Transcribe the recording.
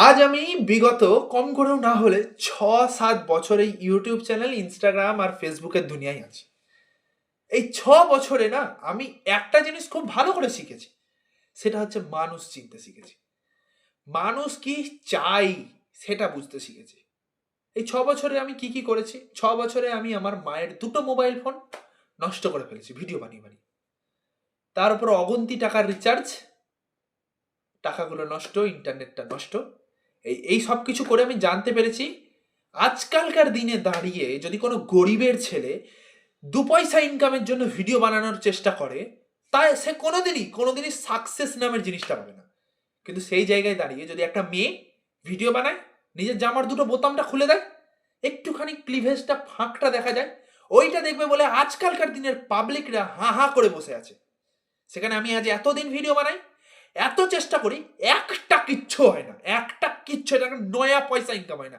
আজ আমি বিগত কম করেও না হলে ৬-৭ বছর এই ইউটিউব চ্যানেল, ইনস্টাগ্রাম আর ফেসবুকের দুনিয়ায় আছি। এই ৬ বছরে না আমি একটা জিনিস খুব ভালো করে শিখেছি। সেটা হচ্ছে মানুষ চিনতে শিখেছি। মানুষ কি চাই সেটা বুঝতে শিখেছি। এই ৬ বছরে আমি কি করেছি? ৬ বছরে আমি আমার মায়ের ২টো মোবাইল ফোন নষ্ট করে ফেলেছি ভিডিও বানিয়ে। তার উপর অগুন্তি টাকার রিচার্জ, টাকাগুলো নষ্ট, ইন্টারনেটটা নষ্ট। এই সবকিছু করে আমি জানতে পেরেছি আজকালকার দিনে দাঁড়িয়ে যদি কোনো গরিবের ছেলে ২ পয়সা ইনকামের জন্য ভিডিও বানানোর চেষ্টা করে, তাই সে কোনোদিনই সাকসেস নামের জিনিসটা পাবে না। কিন্তু সেই জায়গায় দাঁড়িয়ে যদি একটা মেয়ে ভিডিও বানায়, নিজের জামার ২টো বোতামটা খুলে দেয়, একটুখানি ক্লিভেজটা ফাঁকটা দেখা যায়, ওইটা দেখবে বলে আজকালকার দিনের পাবলিকরা হাঁ, হাঁ করে বসে আছে। সেখানে আমি আজ এতদিন ভিডিও বানাই, এত চেষ্টা করি, একটা কিচ্ছু হয় না। একটা কিচ্ছু হয় না, নয়া পয়সা ইনকাম হয় না।